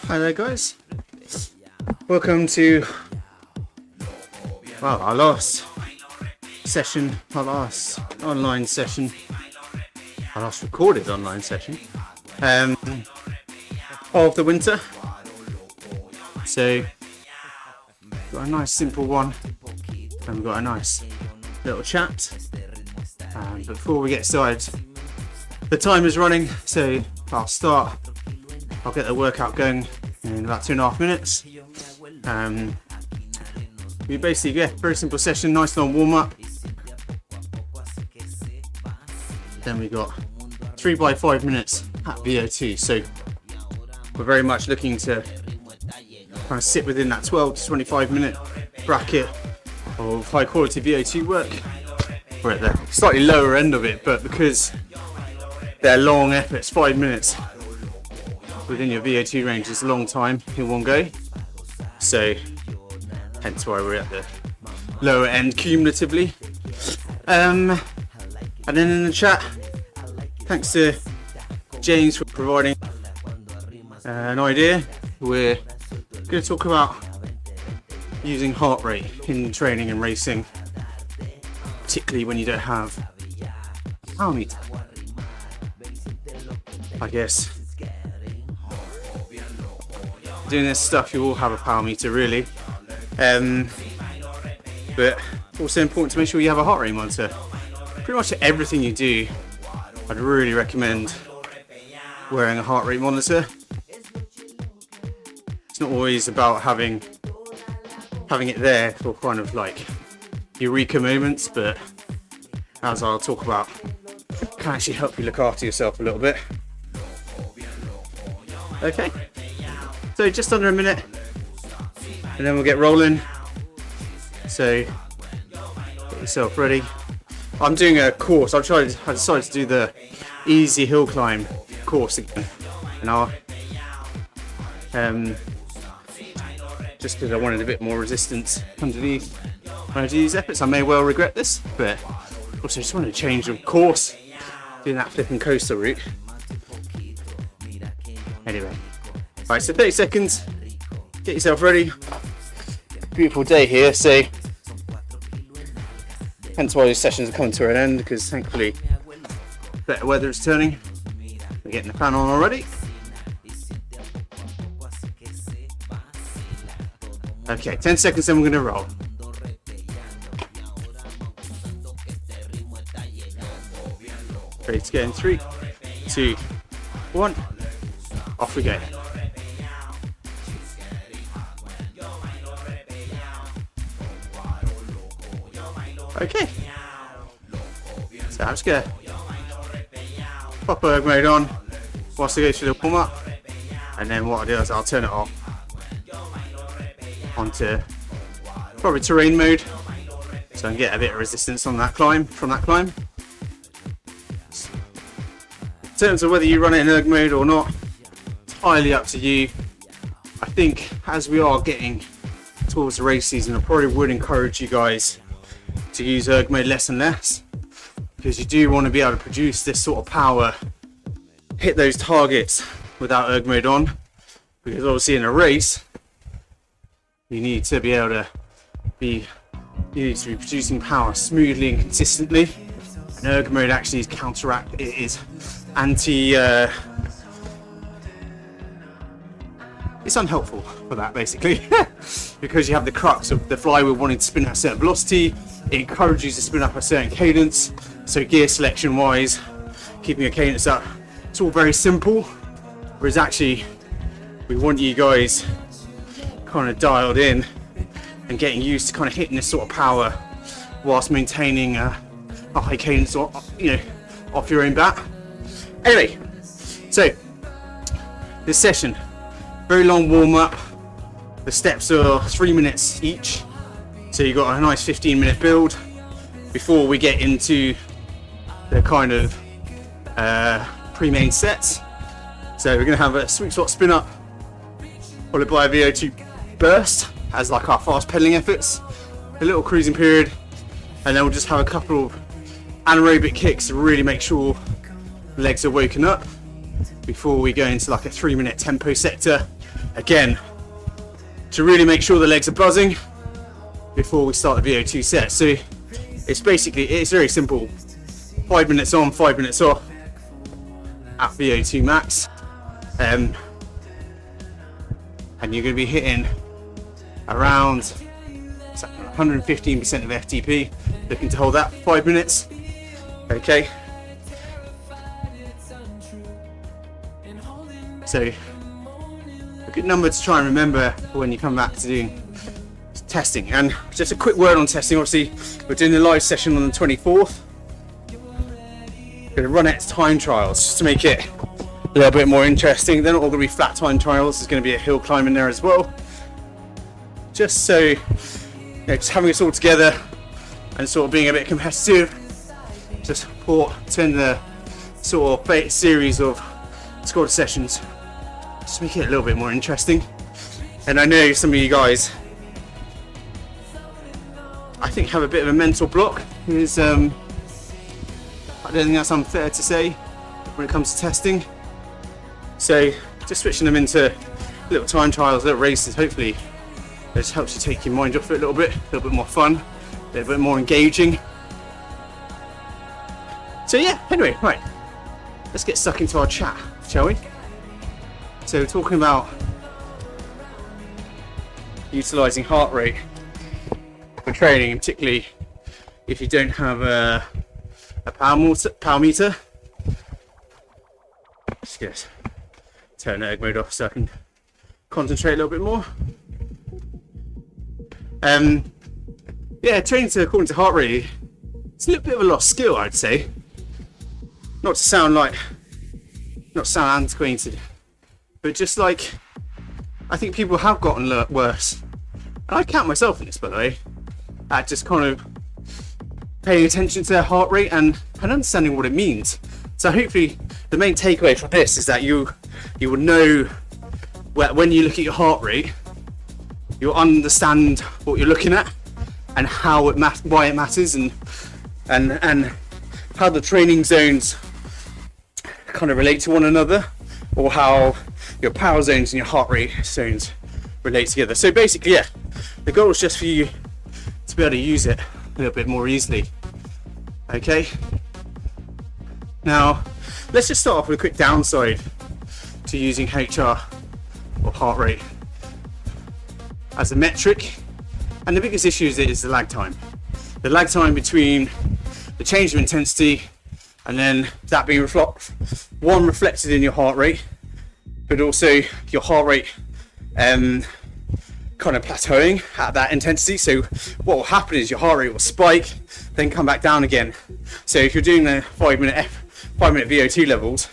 Hi there guys, welcome to our last session, our last online session, our last recorded online session of the winter. So got a nice simple one and we've got a nice little chat, but before we get started, the time is running, so I'll get the workout going in about 2.5 minutes. We basically, very simple session, nice long warm up. Then we got 3 by 5 minutes at VO2. So we're very much looking to kind of sit within that 12 to 25 minute bracket of high quality VO2 work. We're at the slightly lower end of it, but because they're long efforts, 5 minutes within your VO2 range is a long time in one go, so hence why we're at the lower end cumulatively. And then in the chat, thanks to James for providing an idea, we're going to talk about using heart rate in training and racing, particularly when you don't have a power meter. I guess doing this stuff you will have a power meter really, but also important to make sure you have a heart rate monitor. Pretty much everything you do, I'd really recommend wearing a heart rate monitor. It's not always about having it there for kind of like eureka moments, but as I'll talk about, can actually help you look after yourself a little bit. Okay, so just under a minute and then we'll get rolling. So get yourself ready. I'm doing a course. I decided to do the easy hill climb course again, and I'll just because I wanted a bit more resistance underneath when I do these efforts. I may well regret this, but also just wanted to change the course, doing that flipping coastal route. Anyway, right, so 30 seconds, get yourself ready. Beautiful day here, so hence why these sessions are coming to an end, because thankfully better weather is turning. We're getting the fan on already. Okay, 10 seconds, then we're going to roll. Ready to go in 3, 2, 1. Off we go. Okay, so I'm just going to pop erg mode on whilst I go through the warm up, and then what I'll do is I'll turn it off onto probably terrain mode so I can get a bit of resistance on that climb, In terms of whether you run it in erg mode or not, entirely up to you. I think as we are getting towards the race season, I probably would encourage you guys to use erg mode less and less, because you do want to be able to produce this sort of power, hit those targets without erg mode on, because obviously in a race you need to be able to be producing power smoothly and consistently, and erg mode actually is it's unhelpful for that basically, because you have the crux of the flywheel wanting to spin at a certain velocity. It encourages you to spin up a certain cadence, so gear selection wise, keeping your cadence up, it's all very simple, whereas actually we want you guys kind of dialed in and getting used to kind of hitting this sort of power whilst maintaining a high cadence, or off your own bat. Anyway, so this session, very long warm up. The steps are 3 minutes each, so you've got a nice 15-minute build before we get into the kind of pre-main sets. So we're going to have a sweet spot spin up followed by a VO2 burst as like our fast pedaling efforts, a little cruising period, and then we'll just have a couple of anaerobic kicks to really make sure the legs are woken up. before we go into like a 3-minute tempo sector. Again, to really make sure the legs are buzzing before we start the VO2 set. So it's very simple. 5 minutes on, 5 minutes off at VO2 max. And you're going to be hitting around 115% of FTP, looking to hold that for 5 minutes. Okay. So a good number to try and remember for when you come back to doing testing. And just a quick word on testing. Obviously, we're doing the live session on the 24th. Going to run it as time trials just to make it a little bit more interesting. They're not all going to be flat time trials. There's going to be a hill climb in there as well. Just so, just having us all together and sort of being a bit competitive to turn the sort of series of squad sessions, just make it a little bit more interesting. And I know some of you guys, I think, have a bit of a mental block. I don't think that's unfair to say when it comes to testing. So just switching them into little time trials, little races, hopefully it just helps you take your mind off it a little bit more fun, a little bit more engaging. So yeah, anyway, right, let's get stuck into our chat, shall we? So talking about utilising heart rate for training, particularly if you don't have a power meter. Just get turn erg mode off so I can concentrate a little bit more. Yeah, training according to heart rate, it's a little bit of a lost skill, I'd say. Not to sound antiquated, but just like, I think people have gotten worse, and I count myself in this, by the way, at just kind of paying attention to their heart rate and understanding what it means. So hopefully the main takeaway from this is that you will know when you look at your heart rate, you'll understand what you're looking at and how why it matters, and how the training zones kind of relate to one another, or how your power zones and your heart rate zones relate together. So basically, yeah, the goal is just for you to be able to use it a little bit more easily. Okay, now let's just start off with a quick downside to using HR or heart rate as a metric, and the biggest issue is the lag time. The lag time between the change of intensity and then that being reflected in your heart rate, but also your heart rate kind of plateauing at that intensity. So what will happen is your heart rate will spike, then come back down again. So if you're doing the 5 minute VO2 levels,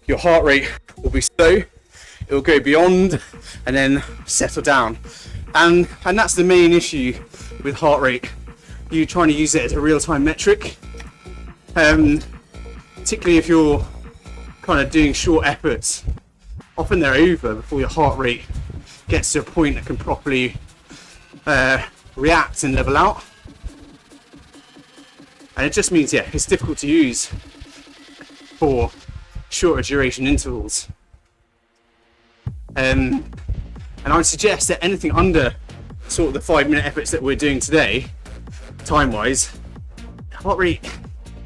your heart rate will be slow, it will go beyond and then settle down. And that's the main issue with heart rate. You trying to use it as a real-time metric, particularly if you're kind of doing short efforts. Often they're over before your heart rate gets to a point that can properly react and level out. And it just means, yeah, it's difficult to use for shorter duration intervals. And I would suggest that anything under sort of the 5 minute efforts that we're doing today, time wise, heart rate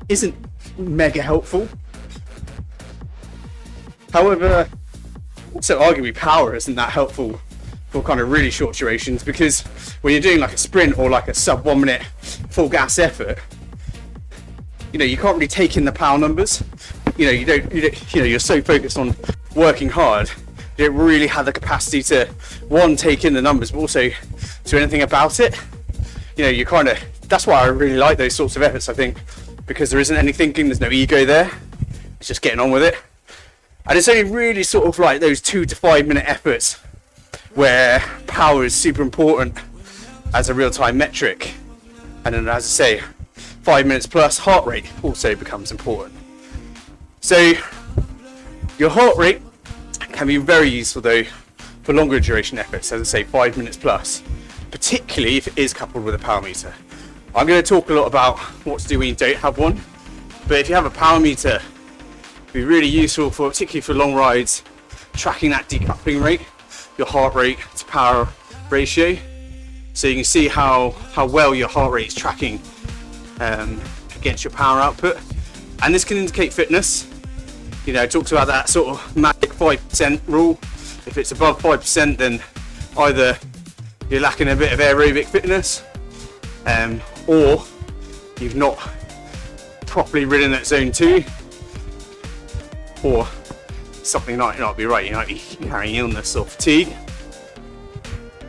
isn't mega helpful. However, also arguably power isn't that helpful for kind of really short durations, because when you're doing like a sprint or like a sub 1 minute full gas effort, you can't really take in the power numbers. You're so focused on working hard, you don't really have the capacity to, one, take in the numbers, but also do anything about it. That's why I really like those sorts of efforts, I think, because there isn't any thinking, there's no ego there, it's just getting on with it. And it's only really sort of like those 2 to 5 minute efforts where power is super important as a real-time metric. And then, as I say, 5 minutes plus heart rate also becomes important. So your heart rate can be very useful though for longer duration efforts, as I say, 5 minutes plus, particularly if it is coupled with a power meter. I'm going to talk a lot about what to do when you don't have one, but if you have a power meter, Be really useful for, particularly for long rides, tracking that decoupling rate, your heart rate to power ratio, so you can see how well your heart rate is tracking against your power output. And this can indicate fitness. You know, I talked about that sort of magic 5% rule. If it's above 5%, then either you're lacking a bit of aerobic fitness, or you've not properly ridden at zone 2, or something might not be right. You might be carrying illness or fatigue.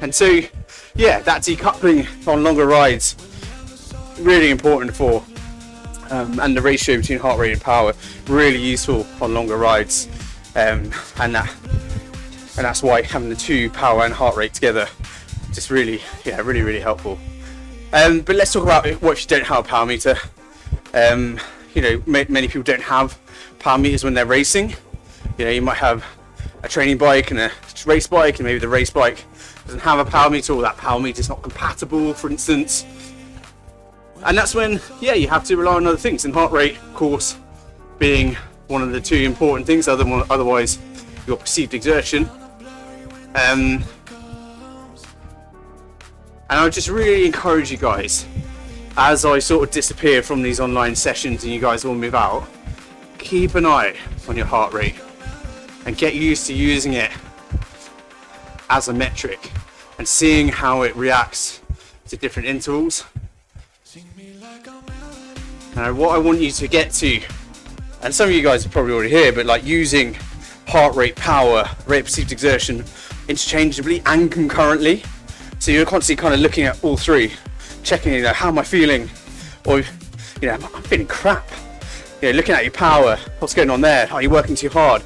And so, yeah, that decoupling on longer rides, really important for, and the ratio between heart rate and power, really useful on longer rides, and that's why having the 2 power and heart rate together, just really helpful. But let's talk about what if you don't have a power meter. You know, many people don't have power meters when they're racing. You know, you might have a training bike and a race bike, and maybe the race bike doesn't have a power meter, or that power meter is not compatible, for instance. And that's when, yeah, you have to rely on other things, and heart rate, of course, being one of the 2 important things, otherwise your perceived exertion. And I would just really encourage you guys, as I sort of disappear from these online sessions and you guys all move out, keep an eye on your heart rate and get used to using it as a metric and seeing how it reacts to different intervals. Now, what I want you to get to, and some of you guys are probably already here, but like using heart rate, power, rate of perceived exertion interchangeably and concurrently. So you're constantly kind of looking at all 3, checking, you know, how am I feeling? Or, you know, I'm feeling crap. You know, looking at your power, what's going on there? Are you working too hard?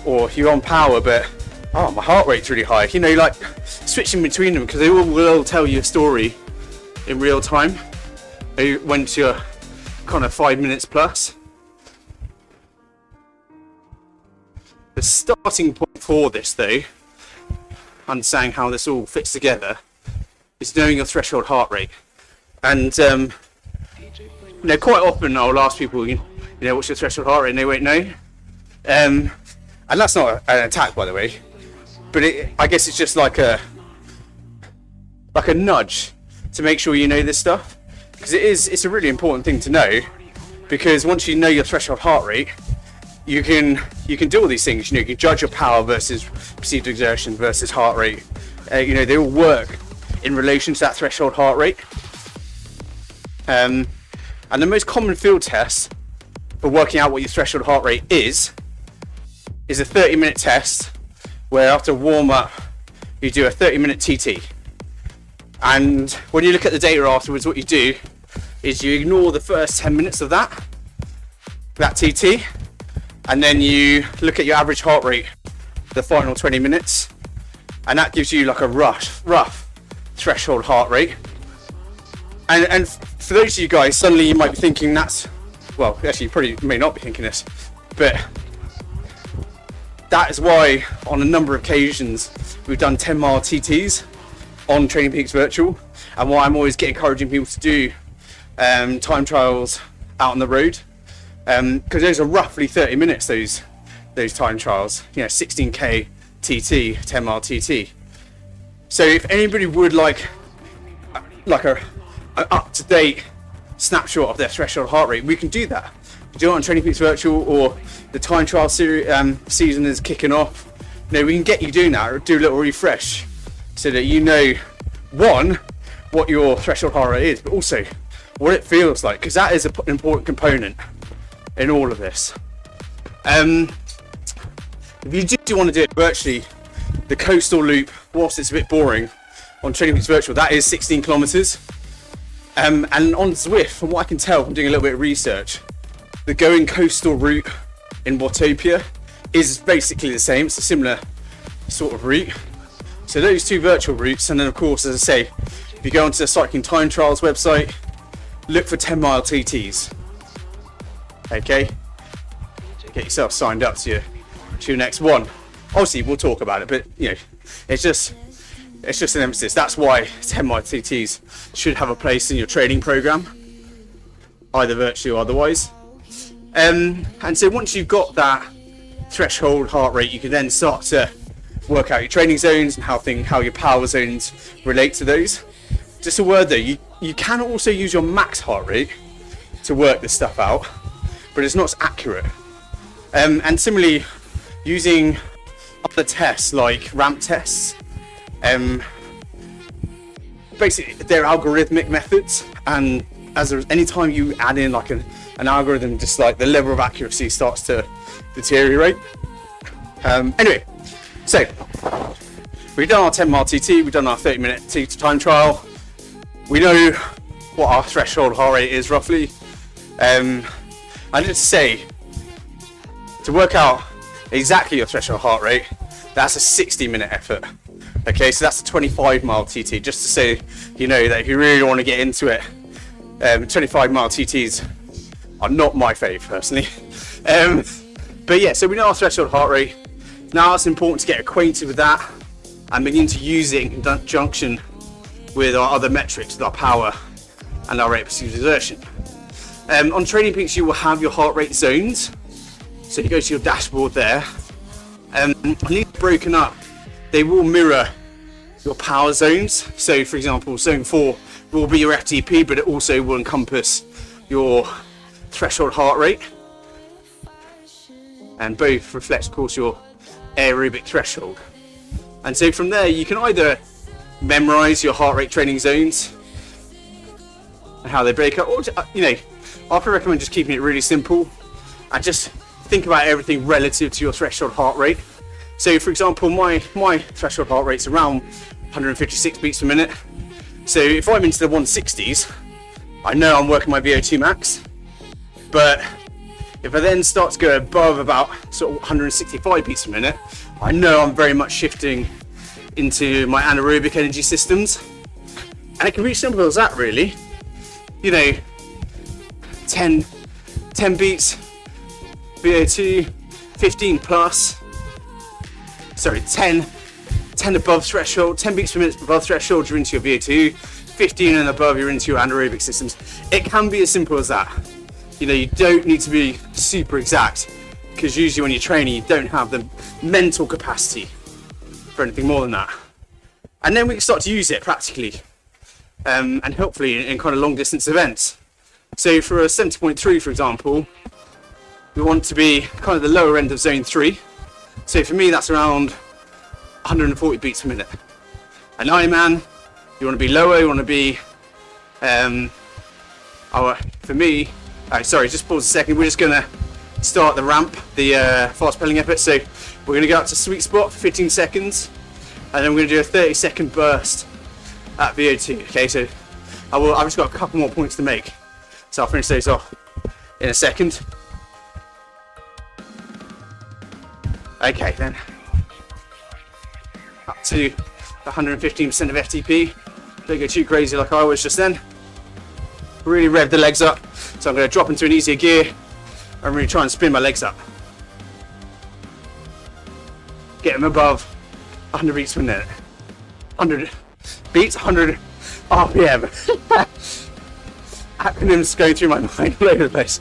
Or you're on power, but, oh, my heart rate's really high. You know, like switching between them, because they all will tell you a story in real time. Once you're kind of 5 minutes plus. The starting point for this, though, understanding how this all fits together, is knowing your threshold heart rate. And you know, quite often I'll ask people, you know, what's your threshold heart rate, and they won't know. And that's not an attack, by the way, but I guess it's just like a nudge to make sure you know this stuff, because it's a really important thing to know, because once you know your threshold heart rate, you can do all these things. You know, you can judge your power versus perceived exertion versus heart rate. You know, they all work in relation to that threshold heart rate. And the most common field test for working out what your threshold heart rate is a 30-minute test where after warm up you do a 30-minute TT. And when you look at the data afterwards, what you do is you ignore the first 10 minutes of that TT, and then you look at your average heart rate the final 20 minutes, and that gives you like a rough threshold heart rate. And for those of you guys, suddenly you might be thinking that's, well, actually you probably may not be thinking this, but that is why on a number of occasions we've done 10-mile TTs on Training Peaks Virtual, and why I'm always encouraging people to do time trials out on the road, because those are roughly 30 minutes, those time trials, you know, 16k TT, 10-mile TT. So if anybody would like an up-to-date snapshot of their threshold heart rate, we can do that. Do it on Training Peaks Virtual, or the time trial season is kicking off. You know, we can get you doing that, or do a little refresh, so that you know, one, what your threshold heart rate is, but also what it feels like, because that is an important component in all of this. If you do want to do it virtually, the coastal loop, whilst it's a bit boring, on Training Peaks Virtual, that is 16 kilometers. And on Zwift, from what I can tell from doing a little bit of research, the going coastal route in Watopia is basically the same. It's a similar sort of route. So those 2 virtual routes, and then of course, as I say, if you go onto the Cycling Time Trials website, look for 10-mile TTs. Okay, get yourself signed up to your next one. Obviously, we'll talk about it, but you know, it's just an emphasis. That's why 10-mile TTs should have a place in your training program, either virtually or otherwise. And so once you've got that threshold heart rate, you can then start to work out your training zones and how your power zones relate to those. Just a word though, you can also use your max heart rate to work this stuff out, but it's not as accurate. And similarly, using other tests like ramp tests, basically they're algorithmic methods, and anytime you add in like an algorithm, just like the level of accuracy starts to deteriorate. Anyway, so we've done our 10-mile TT, we've done our 30-minute TT time trial. We know what our threshold heart rate is roughly. I just say, to work out exactly your threshold heart rate, that's a 60-minute effort. Okay, so that's a 25-mile TT, just to say, you know, that if you really want to get into it, 25-mile TTs are not my fave personally. But yeah, so we know our threshold heart rate. Now it's important to get acquainted with that and begin to use it in conjunction with our other metrics, with our power and our rate of perceived exertion. On Training Peaks, you will have your heart rate zones. So you go to your dashboard there, and these are broken up. They will mirror your power zones. So for example, zone 4 will be your FTP, but it also will encompass your threshold heart rate. And both reflect, of course, your aerobic threshold. And so from there, you can either memorize your heart rate training zones and how they break up, or, you know, I recommend just keeping it really simple and just think about everything relative to your threshold heart rate. So for example, my threshold heart rate's around 156 beats per minute. So if I'm into the 160s, I know I'm working my VO2 max. But if I then start to go above about sort of 165 beats per minute, I know I'm very much shifting into my anaerobic energy systems. And it can be as simple as that, really. You know, 10 beats VO2, 15 plus, sorry, 10 above threshold, 10 beats per minute above threshold, you're into your VO2, 15 and above, you're into your anaerobic systems. It can be as simple as that. You know, you don't need to be super exact, because usually when you're training, you don't have the mental capacity for anything more than that. And then we can start to use it practically, and hopefully in kind of long distance events. So for a 70.3, for example, we want to be kind of the lower end of zone 3. So for me, that's around 140 beats per minute. An Ironman, you want to be lower, you want to be, for me, sorry, just pause a second. We're just going to start the ramp, the fast pedaling effort. So we're going to go up to sweet spot for 15 seconds, and then we're going to do a 30-second burst at VO2. Okay, so I've just got a couple more points to make. So I'll finish those off in a second. Okay, then up to 115% of FTP. Don't go too crazy like I was just then. Really rev the legs up. So I'm going to drop into an easier gear and really try and spin my legs up. Get them above 100 beats per minute. 100 beats, 100 RPM. Acronyms going through my mind all over the place.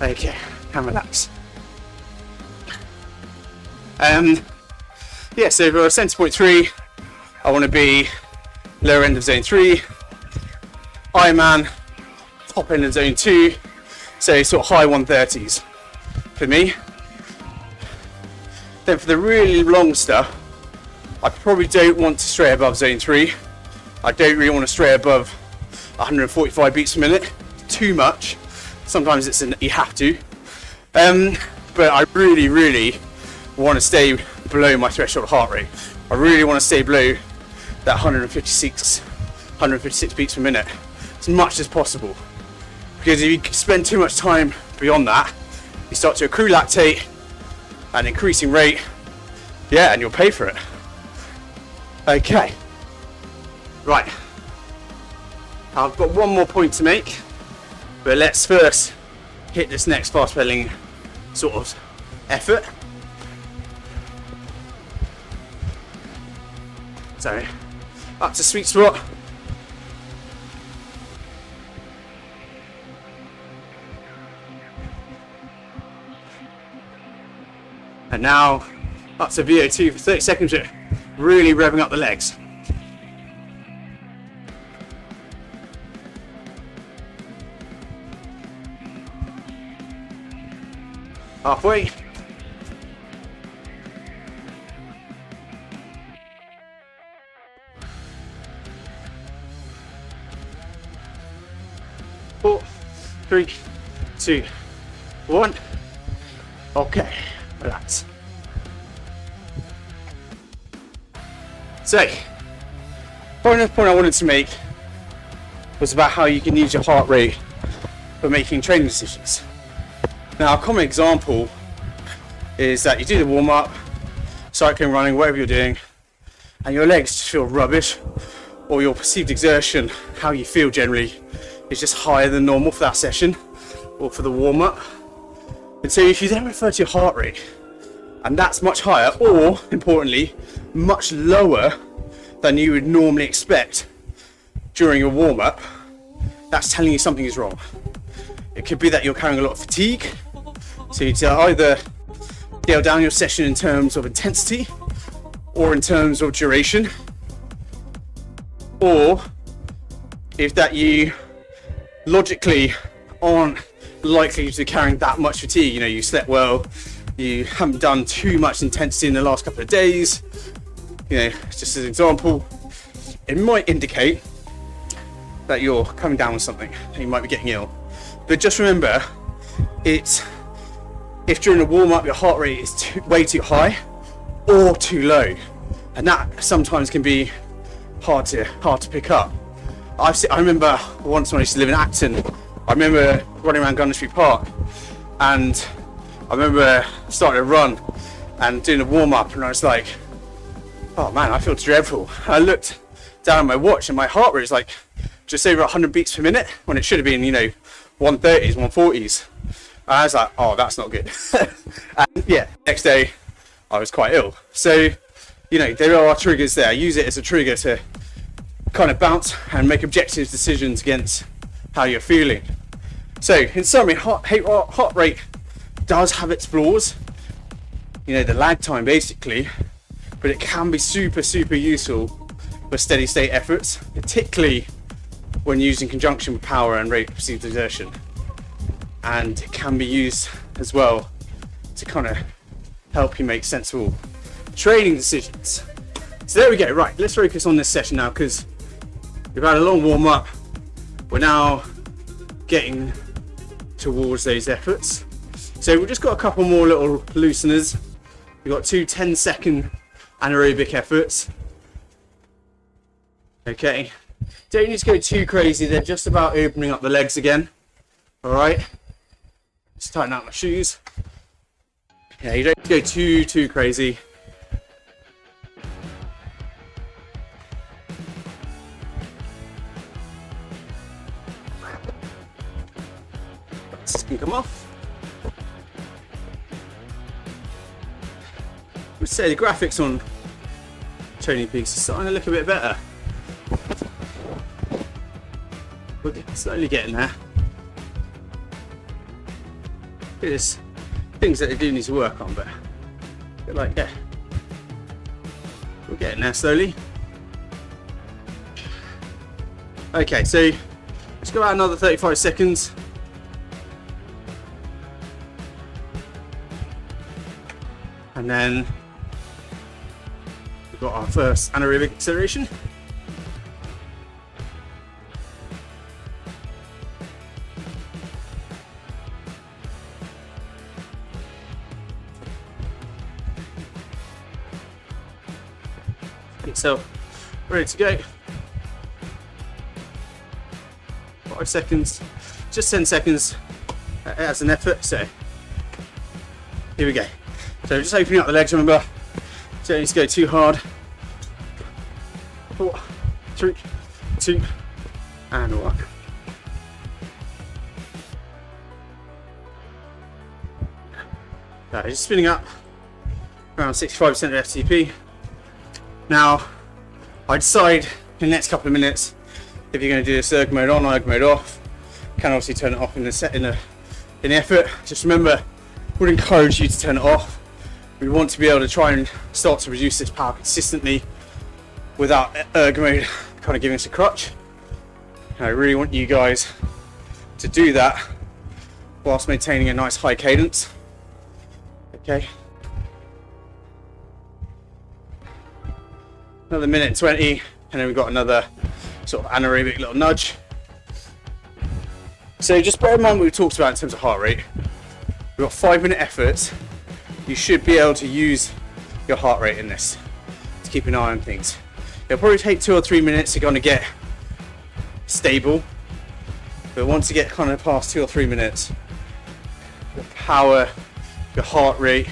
Okay, and relax. Yeah, so for 70.3, I want to be lower end of zone 3. Ironman, top end of zone 2. So sort of high 130s for me. Then for the really long stuff, I probably don't want to stray above zone 3. I don't really want to stray above 145 beats per minute. Too much. Sometimes you have to. But I really want to stay below my threshold heart rate. I really want to stay below that 156 beats per minute as much as possible. Because if you spend too much time beyond that, you start to accrue lactate at an increasing rate, yeah, and you'll pay for it. Okay. Right. I've got one more point to make, but let's first hit this next fast pedaling sort of effort. So, up to sweet spot. And now up to VO2 for 30 seconds, really revving up the legs. Halfway. Four, three, two, one. Okay, relax. So, another point I wanted to make was about how you can use your heart rate for making training decisions. Now, a common example is that you do the warm-up, cycling, running, whatever you're doing, and your legs just feel rubbish, or your perceived exertion, how you feel generally, is just higher than normal for that session or for the warm-up. And so if you then refer to your heart rate, and that's much higher, or importantly, much lower than you would normally expect during a warm-up, that's telling you something is wrong. It could be that you're carrying a lot of fatigue, so you need to either scale down your session in terms of intensity or in terms of duration, or if that you logically aren't likely to be carrying that much fatigue. You know, you slept well, you haven't done too much intensity in the last couple of days. You know, just as an example, it might indicate that you're coming down with something and you might be getting ill. But just remember, if during a warm-up your heart rate is way too high or too low, and that sometimes can be hard to pick up. I remember once when I used to live in Acton, I remember running around Gunner Street Park, and I remember starting to run and doing a warm-up, and I was like, oh man, I feel dreadful. I looked down at my watch and my heart rate was like just over 100 beats per minute when it should have been, you know, 130s, 140s. I was like, oh, that's not good. And yeah, next day I was quite ill. So, you know, there are triggers there. Use it as a trigger to kind of bounce and make objective decisions against how you're feeling. So, in summary, heart rate does have its flaws. You know, the lag time basically, but it can be super useful for steady state efforts, particularly when used in conjunction with power and rate of perceived exertion. And it can be used as well to kind of help you make sensible training decisions. So there we go. Right, let's focus on this session now, because we've had a long warm up. We're now getting towards those efforts. So we've just got a couple more little looseners. We've got two 10-second anaerobic efforts. Okay, don't need to go too crazy. They're just about opening up the legs again. All right, just tighten out my shoes. Yeah, you don't go too crazy. This can come off. I would say the graphics on TonyPeaks is starting to look a bit better. We're slowly getting there. There's things that they do need to work on, but like, yeah, we're getting there slowly. Okay, so let's go out another 35 seconds. And then we've got our first anaerobic acceleration. So, ready to go. 5 seconds, just 10 seconds as an effort. So, here we go. So, just opening up the legs, remember, don't need to go too hard. 4, 3, 2, and 1. Just spinning up around 65% of FTP. Now, I decide in the next couple of minutes if you're going to do this erg mode on or erg mode off. You can obviously turn it off in the effort. Just remember, I would encourage you to turn it off We want to be able to try and start to reduce this power consistently without ergo mode kind of giving us a crutch. And I really want you guys to do that whilst maintaining a nice high cadence. Okay. Another minute 20, and then we've got another sort of anaerobic little nudge. So just bear in mind what we talked about in terms of heart rate. We've got 5-minute efforts. You should be able to use your heart rate in this to keep an eye on things. It'll probably take 2 or 3 minutes to kind of get stable, but once you get kind of past 2 or 3 minutes, your power, your heart rate,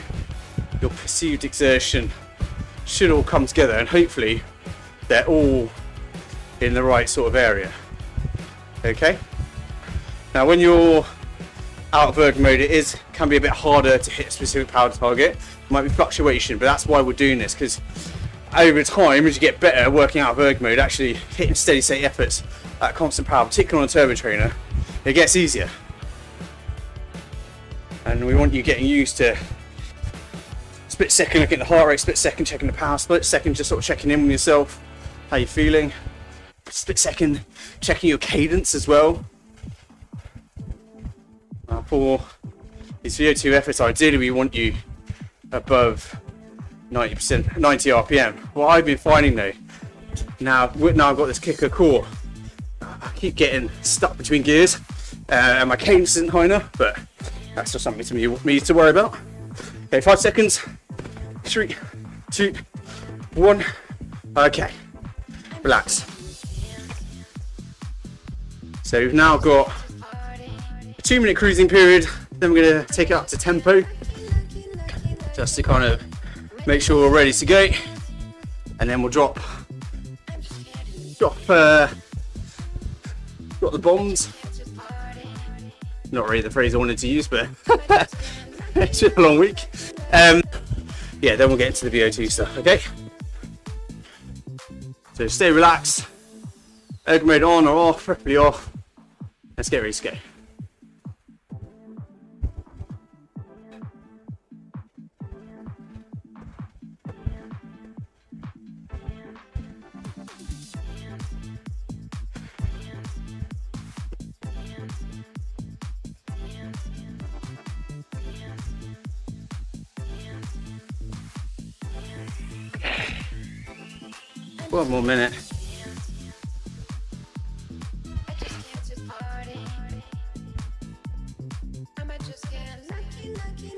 your perceived exertion should all come together, and hopefully they're all in the right sort of area. Okay, now when you're out of ergo mode, it can be a bit harder to hit a specific power target. It might be fluctuation, but that's why we're doing this, because over time, as you get better working out of ergo mode, actually hitting steady state efforts at constant power, particularly on a turbo trainer, it gets easier. And we want you getting used to split second looking at the heart rate, split second checking the power, split second just sort of checking in with yourself, how you're feeling, split second checking your cadence as well. For these VO2 efforts, ideally we want you above 90 RPM. What I've been finding though, now I've got this kicker core, I keep getting stuck between gears, and my cadence isn't high enough, but that's just something to me to worry about. Okay, 5 seconds. 3, 2, 1. Okay, relax. So we've now got a 2-minute cruising period, then we're going to take it up to tempo just to kind of make sure we're ready to go, and then we'll drop the bombs. Not really the phrase I wanted to use, but it's been a long week. Yeah, then we'll get into the VO2 stuff, okay? So stay relaxed, ergo mode on or off, preferably off. Let's get ready to go. One more minute.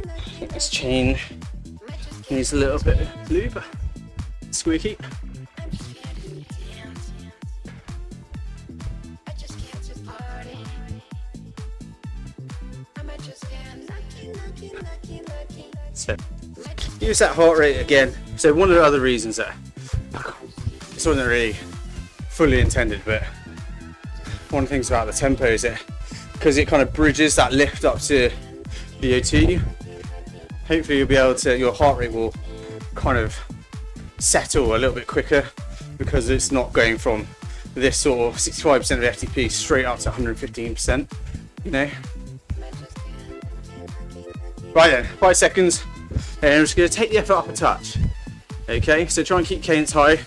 I think this chain needs a little bit of lube. Squeaky. So use that heart rate again. So one of the other reasons that this wasn't really fully intended, but one of the things about the tempo is that because it kind of bridges that lift up to VO2, hopefully you'll be able to, your heart rate will kind of settle a little bit quicker because it's not going from this sort of 65% of FTP straight up to 115%, you know. Right then, 5 seconds, and I'm just going to take the effort up a touch. Okay, so try and keep cadence high.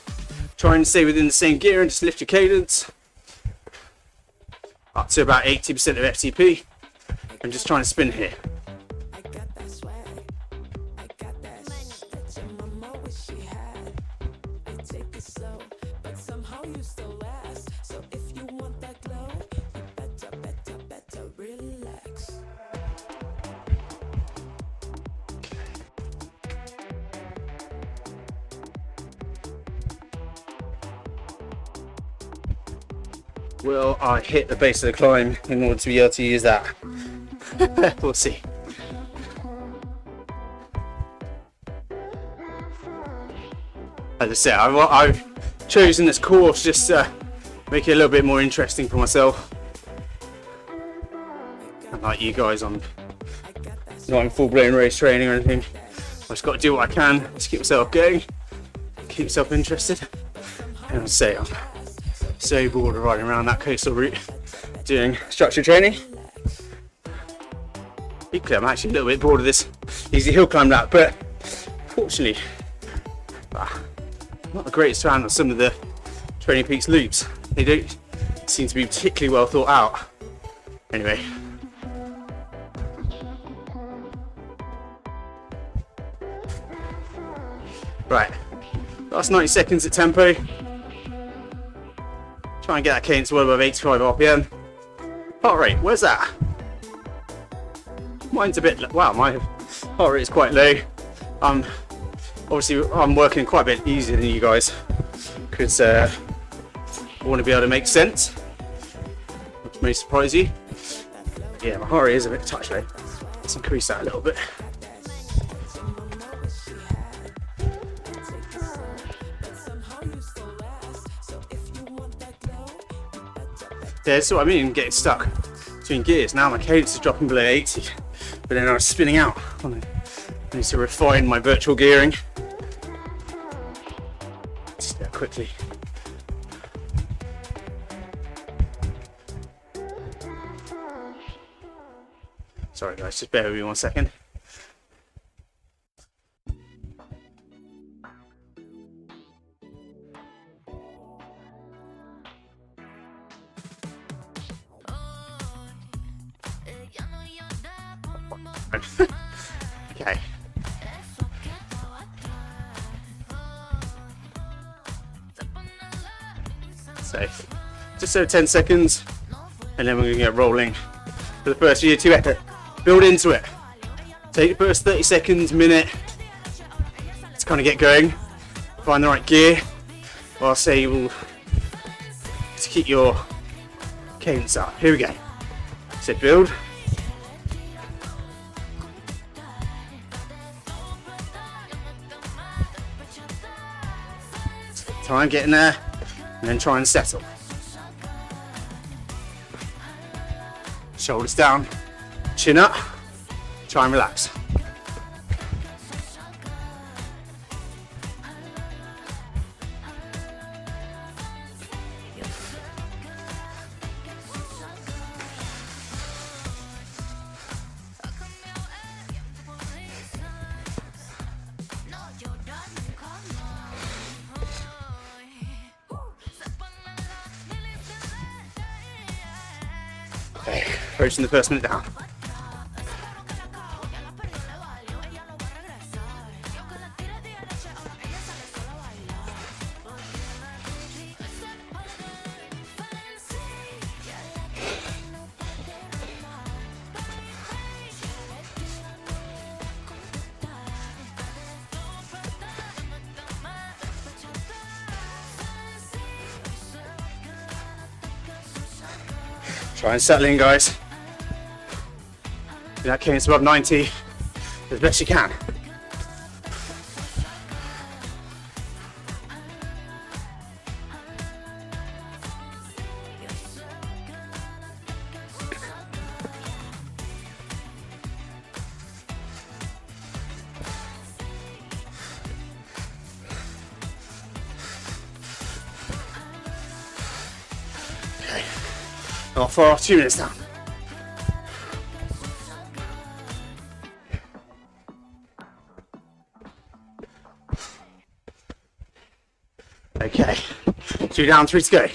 Try and stay within the same gear and just lift your cadence up to about 80% of FTP. I'm just trying to spin here. Will I hit the base of the climb in order to be able to use that? We'll see. As I said, I've chosen this course just to make it a little bit more interesting for myself. And like you guys, I'm not in full-blown race training or anything. I've just got to do what I can to keep myself going, keep myself interested. And I'll say I'm so bored of riding around that coastal route doing structured training. Equally, I'm actually a little bit bored of this easy hill climb lap, but unfortunately, not the greatest fan of some of the Training Peaks loops. They don't seem to be particularly well thought out. Anyway. Right, last 90 seconds at tempo. Try and get that cadence well above 85 RPM. Heart rate, where's that? Mine's a bit, wow, my heart rate is quite low. Obviously I'm working quite a bit easier than you guys because I want to be able to make sense, which may surprise you. Yeah, my heart rate is a bit touch low. Let's increase that a little bit. Yeah, that's what I mean, getting stuck between gears. Now my cadence is dropping below 80, but then I was spinning out. I need to refine my virtual gearing. Just do that quickly. Sorry guys, just bear with me 1 second. Okay. So, just over 10 seconds, and then we're going to get rolling for the first year-2 effort. Build into it. Take the first 30 seconds, minute, to kind of get going. Find the right gear. Well, I'll say you will to keep your cadence up. Here we go. So build. Try and get in there, and then try and settle. Shoulders down, chin up, try and relax. Okay, approaching the first minute down. Try and settle in, guys. In that case, above 90 as best you can. Okay. Not far off, 2 minutes down. Okay, 2 down, 3 to go.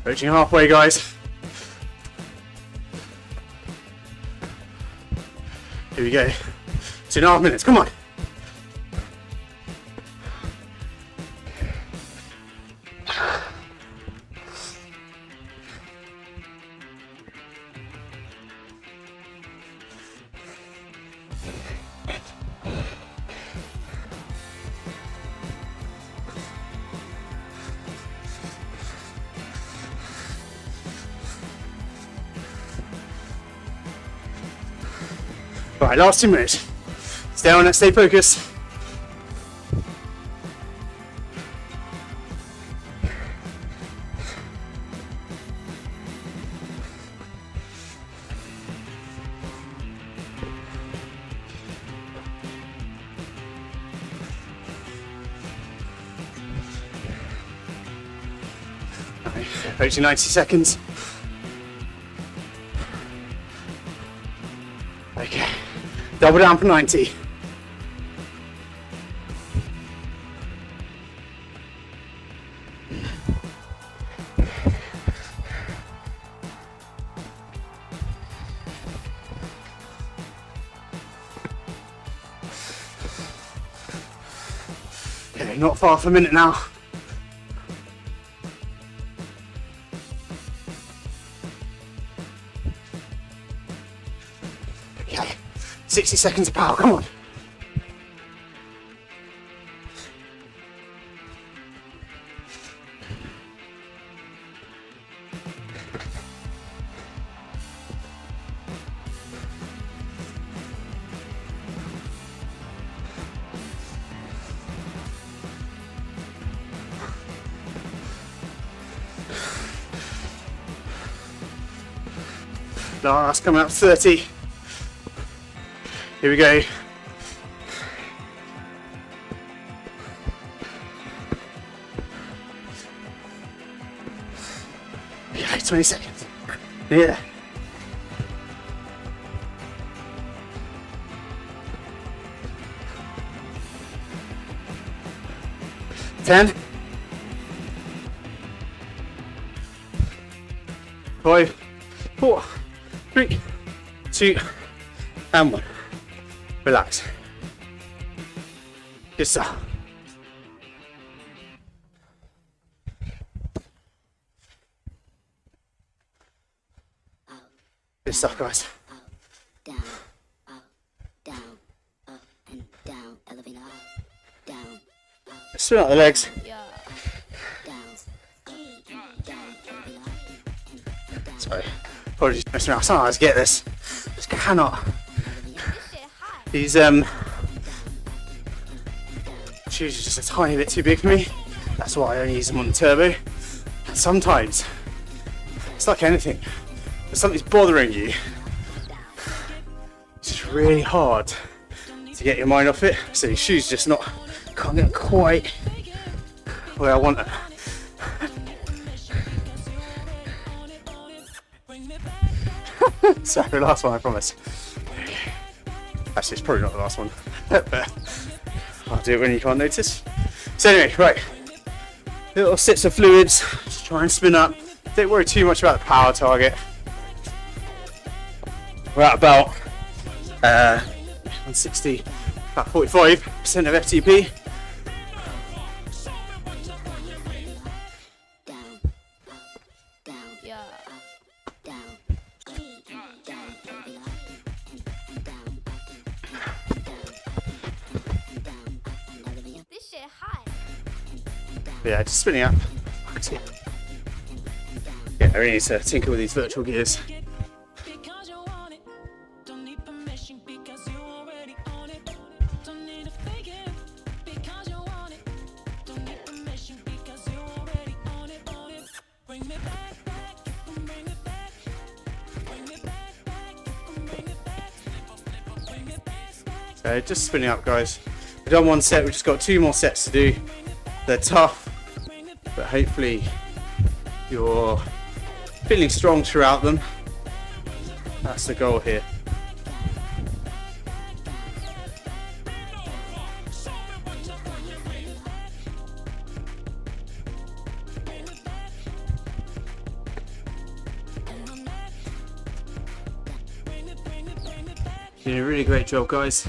Approaching halfway, guys. Here we go. 2.5 minutes, come on. Right, last 2 minutes. Stay on it, stay focused. Approaching 90 seconds. Okay, double down for 90. Okay, not far for a minute now. Okay, 60 seconds of power, come on. Last, coming up 30. Here we go. Okay, 20 seconds. Yeah. Ten. 5, 4, 3, 2, and 1. Relax. Good stuff. Good stuff, guys. Down, up, down, up and down, elevator up, down, up, Spin out the legs. down, up and down, elevator up and down. Sorry. Apologies for messing around. Sometimes I get this. Just cannot. These shoes are just a tiny bit too big for me. That's why I only use them on the turbo. And sometimes it's like anything. If something's bothering you, it's just really hard to get your mind off it. So your shoes just can't get quite where I want it. Sorry, last one, I promise. Actually, it's probably not the last one, but I'll do it when you can't notice. So anyway, right, little sips of fluids, just try and spin up. Don't worry too much about the power target. We're at about 160, about 45% of FTP. Down, up, down, Yeah. up, down, down, elevator up and down, up and down, up and elevator This shit hot. But yeah, just spinning up. Yeah, I really need to tinker with these virtual gears. Because you want it, don't need permission because you already own it. Don't need to fake it because you want it. Don't need permission because you already own it, own it. Bring me back, back, bring me back. Bring me back, back, bring me back. Bring me back, back. So just spinning up, guys. We've done one set, we've just got 2 more sets to do. They're tough, but hopefully you're feeling strong throughout them. That's the goal here. You did a really great job, guys.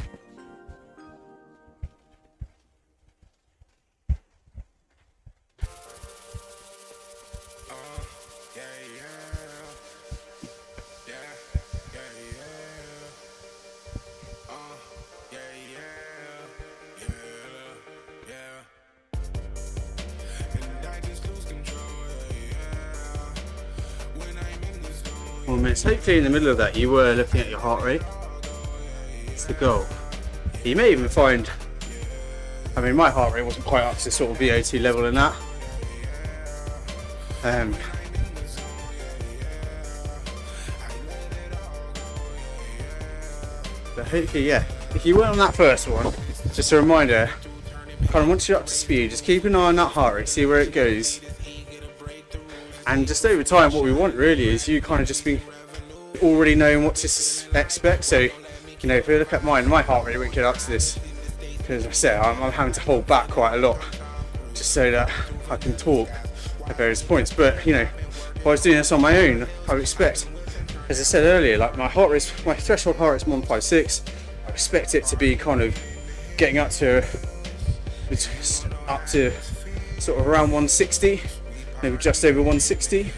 Hopefully in the middle of that you were looking at your heart rate. It's the goal. You may even find, I mean, my heart rate wasn't quite up to sort of VO2 level in that. But hopefully, yeah, if you weren't on that first one, just a reminder, kind of once you're up to speed, just keep an eye on that heart rate, see where it goes. And just over time, what we want really is you kind of just be already knowing what to expect. So, you know, if you look at mine, my heart rate won't get up to this, because I said I'm having to hold back quite a lot just so that I can talk at various points. But you know, if I was doing this on my own, I would expect, as I said earlier, like my threshold heart rate is 156. I expect it to be kind of getting up to sort of around 160, maybe just over 160.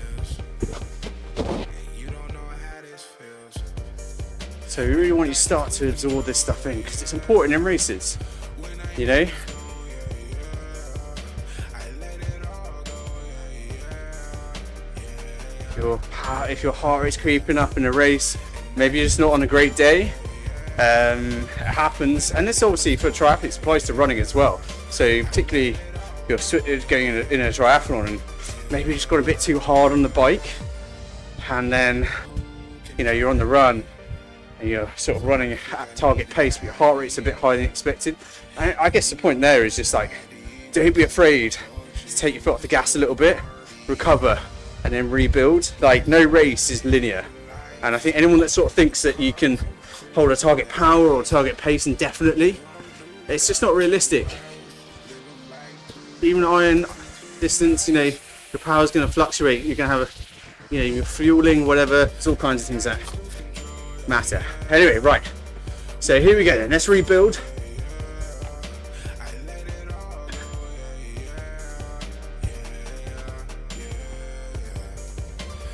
So we really want you to start to absorb this stuff in, because it's important in races, you know. If your heart rate's creeping up in a race, maybe you're just not on a great day. It happens, and this obviously for triathletes applies to running as well. So particularly if you're going in a triathlon and maybe you just got a bit too hard on the bike, and then you know you're on the run and you're sort of running at target pace, but your heart rate's a bit higher than expected. And I guess the point there is just like, don't be afraid to take your foot off the gas a little bit, recover, and then rebuild. Like, no race is linear, and I think anyone that sort of thinks that you can hold a target power or target pace indefinitely, it's just not realistic. Even iron distance, you know, your power's going to fluctuate. You're going to have you know, your fueling, whatever. There's all kinds of things that matter. Anyway, right. So here we go then. Let's rebuild.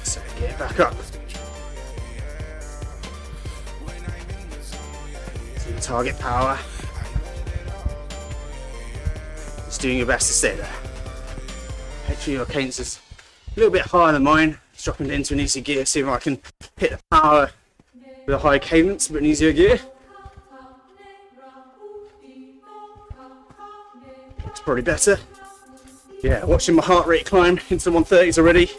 So get back up. So your target power. Just doing your best to stay there. Hopefully your cadence is a little bit higher than mine. Just dropping it into an easy gear, see if I can hit the power with a high cadence, but an easier gear. It's probably better. Yeah, watching my heart rate climb into the 130s already.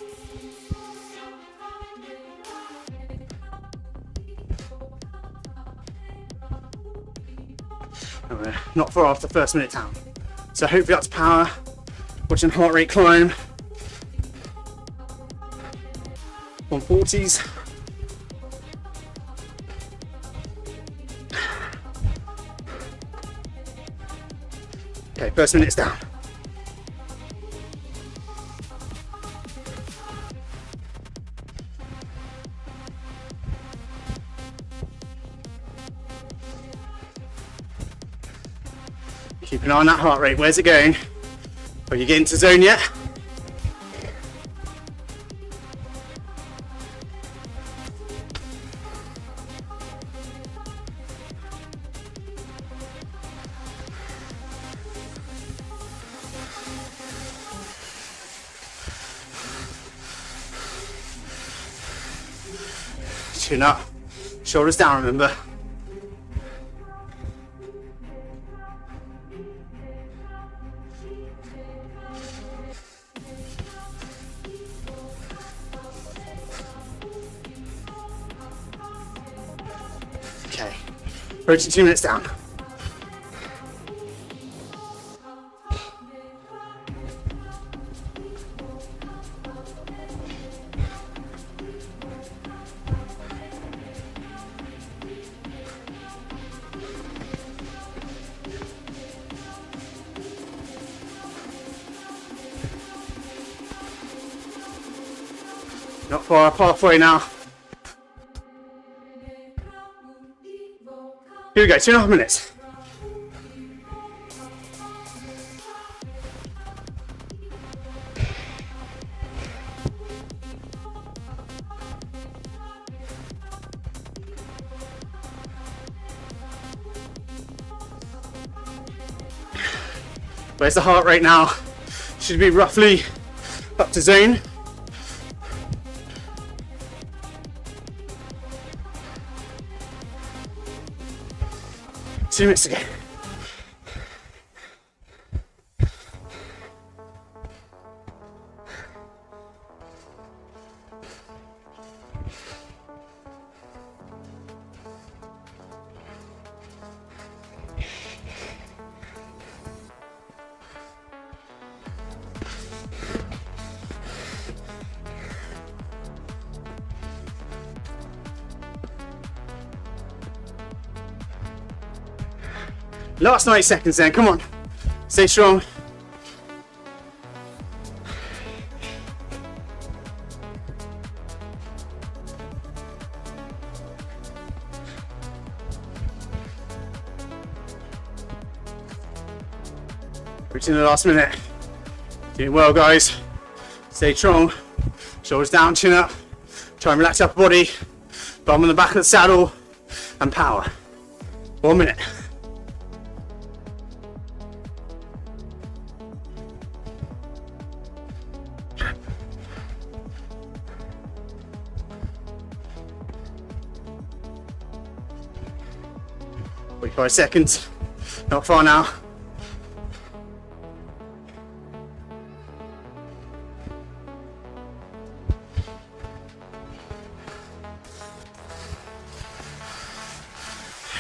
And we're not far off the first minute down. So hopefully that's power. Watching heart rate climb. 140s. Okay, first minute's down. Keep an eye on that heart rate. Where's it going? Are you getting to zone yet? Chin up, shoulders down, remember. Okay, approaching 2 minutes down. Not far, halfway now. Here we go, 2.5 minutes. Where's the heart rate now? Should be roughly up to zone. Two minutes to go. Last 90 seconds then, come on. Stay strong. Reaching the last minute. Doing well, guys. Stay strong. Shoulders down, chin up. Try and relax your upper body. Bum on the back of the saddle. And power. 1 minute. Wait 5 seconds. Not far now.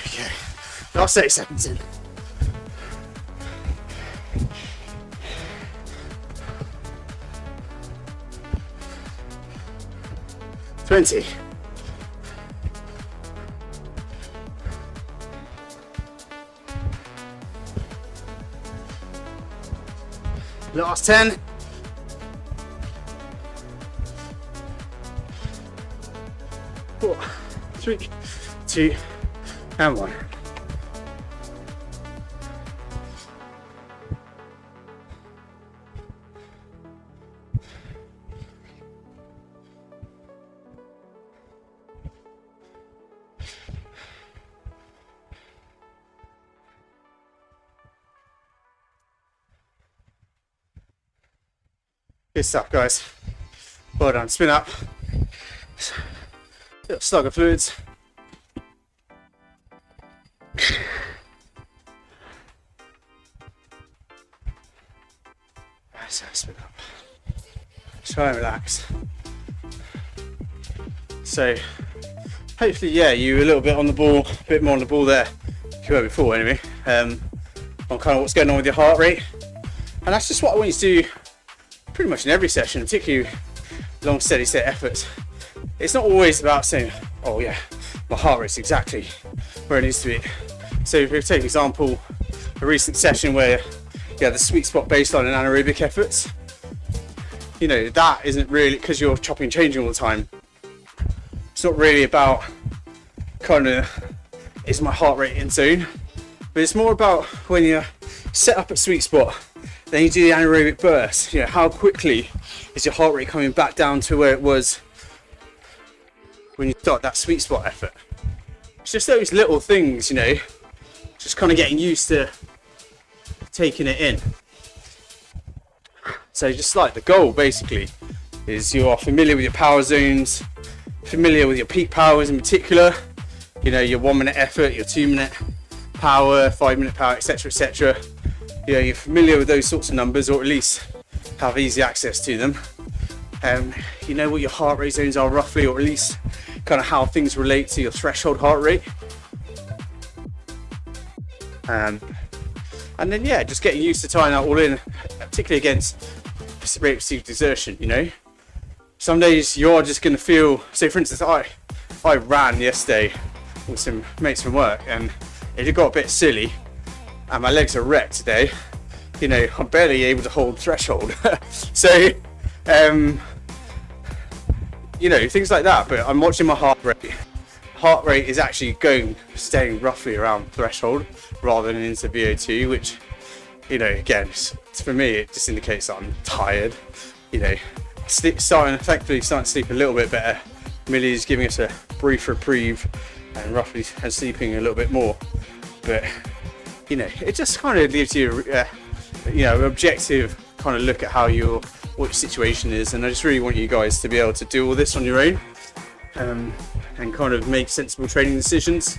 Okay. Last 8 seconds in. Twenty. Last 10. Four, 3, 2, and 1. Good stuff, guys. Well done. Spin up. Little slug of fluids. So spin up. Try and relax. So hopefully, yeah, you were a little bit on the ball, a bit more on the ball there you were before anyway, on kind of what's going on with your heart rate. And that's just what I want you to do pretty much in every session, particularly long steady state efforts. It's not always about saying, oh yeah, my heart rate's exactly where it needs to be. So if we take an example, a recent session where you had the sweet spot baseline and anaerobic efforts, you know, that isn't really, because you're chopping and changing all the time, it's not really about kind of, is my heart rate in zone? But it's more about when you're set up at sweet spot, then you do the anaerobic burst. You know, how quickly is your heart rate coming back down to where it was when you start that sweet spot effort? It's just those little things, you know, just kind of getting used to taking it in. So just like the goal basically is you are familiar with your power zones, familiar with your peak powers in particular, you know, your 1 minute effort, your 2 minute power, 5 minute power, etc, etc. You know, you're familiar with those sorts of numbers, or at least have easy access to them. You know what your heart rate zones are roughly, or at least kind of how things relate to your threshold heart rate. And then yeah, just getting used to tying that all in, particularly against rate of perceived exertion. You know, some days you're just going to feel, say for instance, I ran yesterday with some mates from work, and it got a bit silly and my legs are wrecked today. You know, I'm barely able to hold threshold. So you know, things like that. But I'm watching my heart rate. Heart rate is actually staying roughly around threshold rather than into VO2, which, you know, again, for me, it just indicates that I'm tired. You know, thankfully starting to sleep a little bit better. Millie's giving us a brief reprieve and sleeping a little bit more. But, you know, it just kind of gives you, you know, an objective kind of look at what your situation is. And I just really want you guys to be able to do all this on your own, and kind of make sensible training decisions.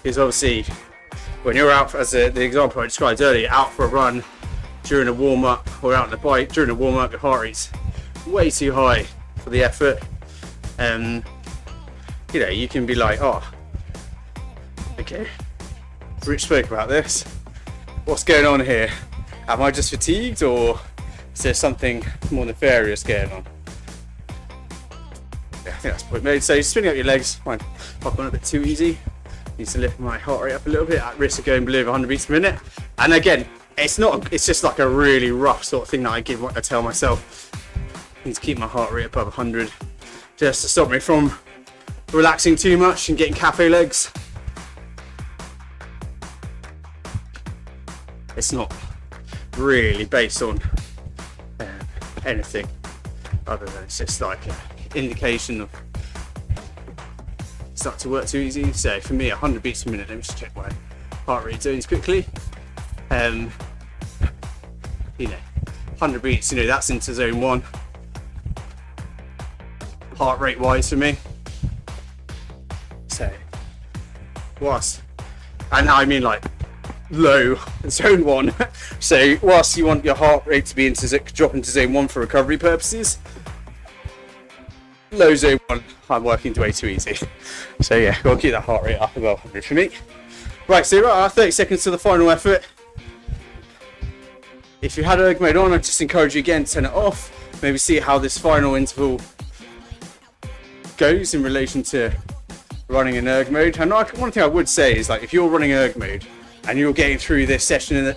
Because obviously, when you're out, as the example I described earlier, out for a run during a warm-up or out on the bike during a warm-up, your heart rate's way too high for the effort. You know, you can be like, oh, okay, Rich spoke about this. What's going on here? Am I just fatigued, or is there something more nefarious going on? Yeah, I think that's the point made. So spinning up your legs, might pop on a bit too easy. Needs to lift my heart rate up a little bit at risk of going below 100 beats per minute. And again, it's just like a really rough sort of thing that I tell myself. I need to keep my heart rate above 100 just to stop me from relaxing too much and getting cafe legs. It's not really based on anything other than it's just like an indication of start to work too easy. So for me, 100 beats per minute. Let me just check my heart rate zones quickly. 100 beats, that's into zone 1 heart rate wise for me. So whilst, and I mean like low zone 1. So whilst you want your heart rate to be drop into zone 1 for recovery purposes, low zone 1 I'm working way too easy. So yeah, gotta keep that heart rate up above 100 for me. Right, so we're at 30 seconds to the final effort. If you had erg mode on, I'd just encourage you again to turn it off. Maybe see how this final interval goes in relation to running in erg mode. And one thing I would say is, like, if you're running erg mode and you're getting through this session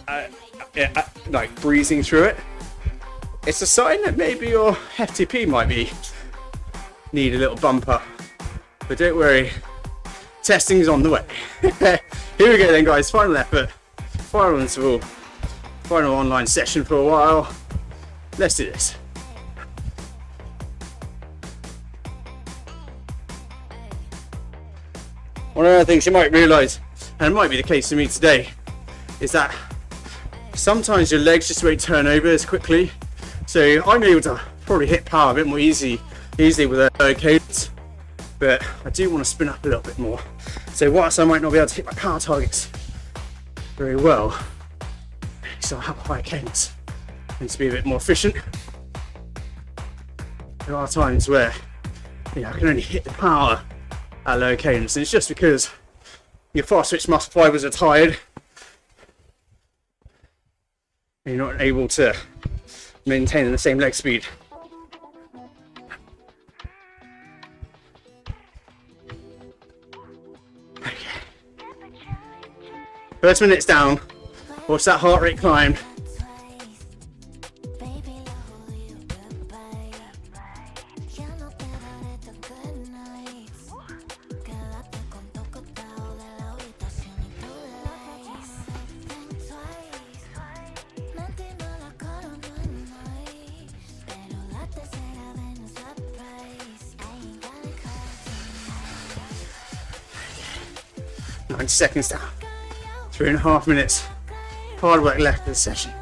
like breezing through it, it's a sign that maybe your FTP might need a little bump up. But don't worry, testing is on the way. Here we go then, guys. Final effort, final interval, final online session for a while. Let's do this. One of the things you might realise, and it might be the case for me today, is that sometimes your legs just won't turn over as quickly. So I'm able to probably hit power a bit more easily with a low cadence, but I do want to spin up a little bit more. So whilst I might not be able to hit my power targets very well, so I have a higher cadence and to be a bit more efficient. There are times where I can only hit the power at low cadence, and it's just because your fast twitch muscle fibers are tired and you're not able to maintain the same leg speed. Okay. First minute's down. Watch that heart rate climb. Seconds down. 3.5 minutes. Hard work left of the session.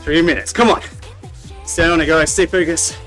Three minutes, come on. Stay on it, guys, stay focused.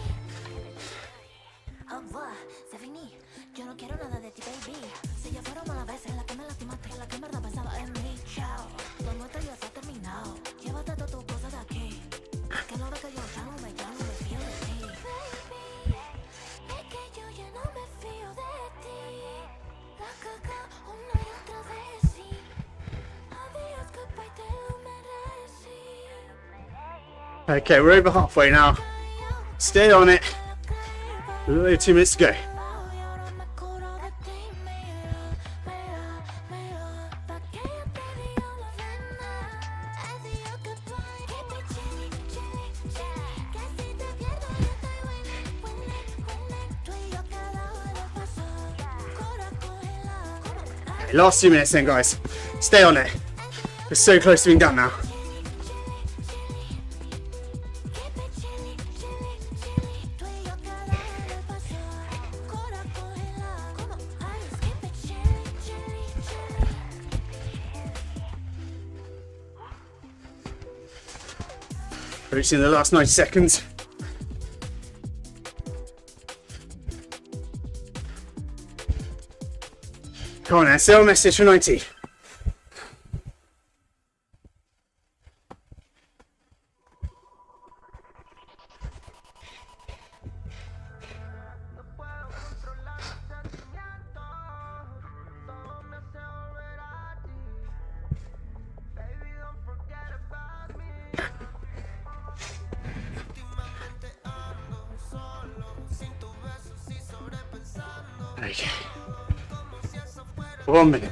Okay, we're over halfway now. Stay on it. We've only 2 minutes to go. Okay, last 2 minutes then, guys. Stay on it. We're so close to being done now. Reaching the last 90 seconds. Come on now, sell a message for 90. Okay. 1 minute.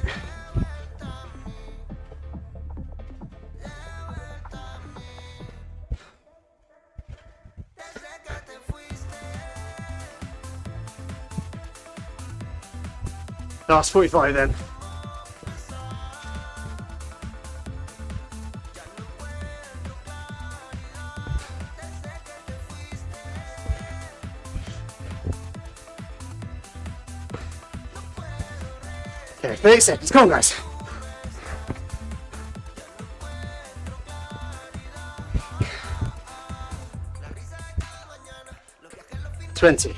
Last 45 then. Okay, 30 seconds. Come on, guys. $20.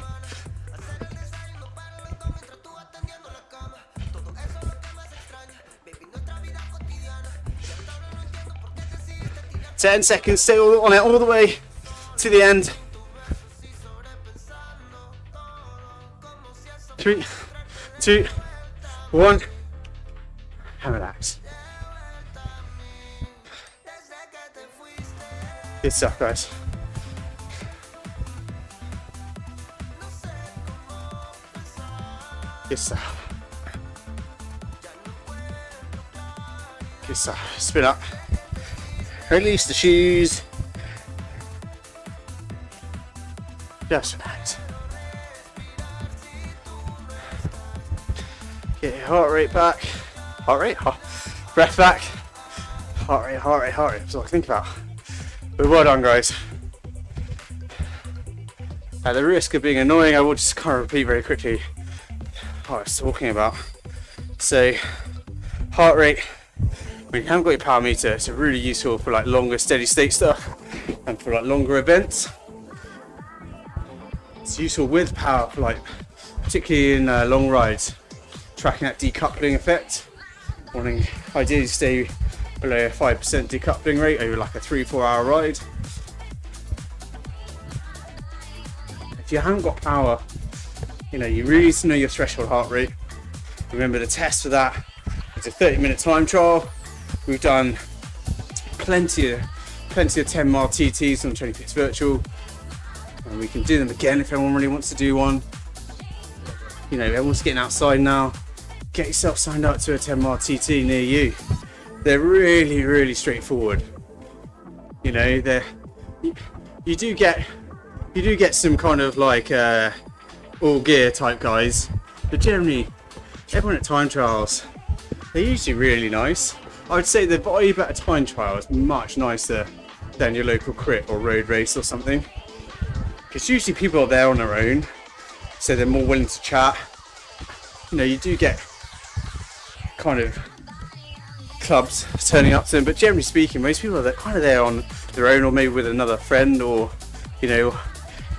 $10 seconds. Stay on it all the way to the end. 3, 2, 1. And relax. Good stuff, guys. Good stuff. Good stuff. Spin up. Release the shoes. Just relax. Get your heart rate back. Breath back. Heart rate. That's all I think about. But well done, guys. At the risk of being annoying, I will just kind of repeat very quickly what I was talking about. So, heart rate, when you haven't got your power meter, it's really useful for like longer steady state stuff and for like longer events. It's useful with power for like, particularly in long rides, tracking that decoupling effect. Wanting ideally to stay below a 5% decoupling rate over like a 3-4 hour ride. If you haven't got power, you know, you really need to know your threshold heart rate. Remember the test for that. It's a 30-minute time trial. We've done plenty of 10-mile TTs on Training Peaks Virtual, and we can do them again if everyone really wants to do one. You know, everyone's getting outside now. Get yourself signed up to a 10-mile TT near you. They're really, really straightforward. You know, you do get some kind of like all gear type guys, but generally everyone at time trials, they're usually really nice. I would say the vibe at a time trial is much nicer than your local crit or road race or something, because usually people are there on their own, so they're more willing to chat. You know, you do get kind of clubs turning up to them, but generally speaking, most people are kind of there on their own, or maybe with another friend, or you know,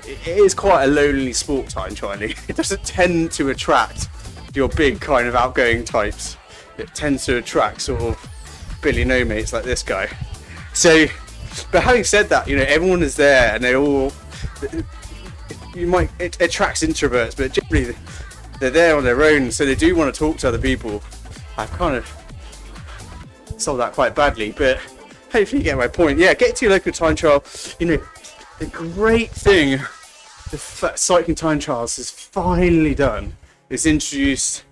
it is quite a lonely sport, time trialing. It doesn't tend to attract your big kind of outgoing types. It tends to attract sort of Billy No mates like this guy. So, but having said that, you know, everyone is there, and they all, it attracts introverts, but generally they're there on their own, so they do want to talk to other people. I've kind of sold that quite badly, but hopefully you get my point. Yeah, get to your local time trial. You know, the great thing the cycling time trials has finally done is introduced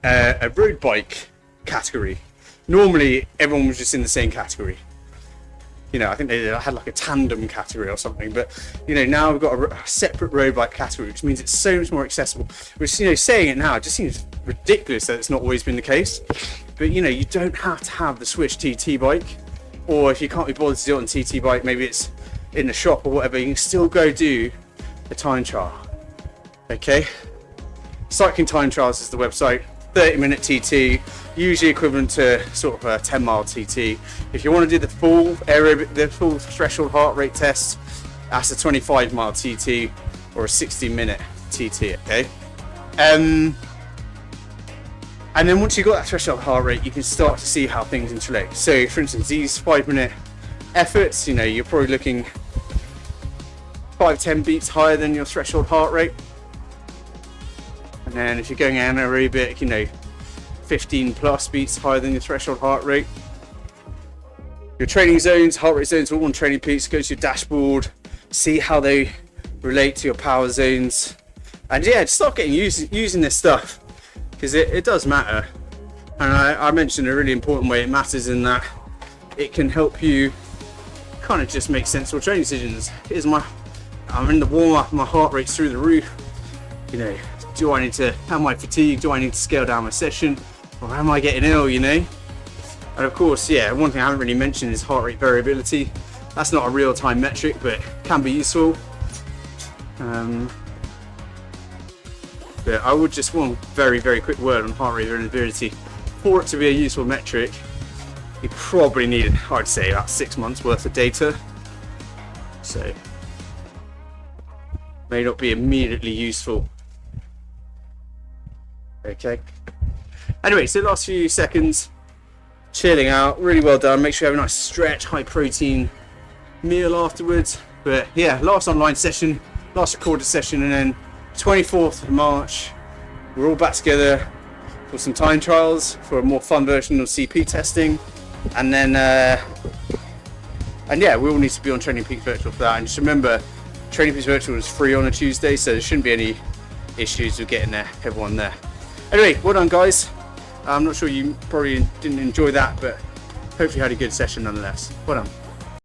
a road bike category. Normally everyone was just in the same category. You know, I think they had like a tandem category or something, but you know, now we've got a separate road bike category, which means it's so much more accessible. Which, you know, saying it now, it just seems ridiculous that it's not always been the case. But you know, you don't have to have the Switch TT bike, or if you can't be bothered to do it on TT bike, maybe it's in the shop or whatever, you can still go do a time trial. Okay, Cycling Time Trials is the website. 30-minute TT, usually equivalent to sort of a 10-mile TT. If you want to do the full aerobic, the full threshold heart rate test, that's a 25-mile TT or a 60-minute TT. Okay, and And then once you've got that threshold heart rate, you can start to see how things interrelate. So for instance, these 5-minute efforts, you know, you're probably looking 5-10 beats higher than your threshold heart rate. And then if you're going anaerobic, you know, 15 plus beats higher than your threshold heart rate. Your training zones, heart rate zones, are all on Training Peaks. Go to your dashboard, see how they relate to your power zones. And yeah, just start getting using this stuff, because it does matter. And I mentioned a really important way it matters in that it can help you kind of just make sensible training decisions. I'm in the warm-up, my heart rate's through the roof. You know, am I fatigued? Do I need to scale down my session? Or am I getting ill, you know? And of course, yeah, one thing I haven't really mentioned is heart rate variability. That's not a real-time metric, but can be useful. But I would just want a very, very quick word on heart rate variability. For it to be a useful metric, you probably need, I'd say, about 6 months worth of data. So, may not be immediately useful. Okay. Anyway, so last few seconds, chilling out, really well done. Make sure you have a nice stretch, high protein meal afterwards. But yeah, last online session, last recorded session, and then 24th of March, we're all back together for some time trials for a more fun version of CP testing. And then, and yeah, we all need to be on Training Peaks Virtual for that. And just remember, Training Peaks Virtual is free on a Tuesday, so there shouldn't be any issues with getting everyone there. Anyway, well done, guys. I'm not sure, you probably didn't enjoy that, but hopefully you had a good session nonetheless. Well done.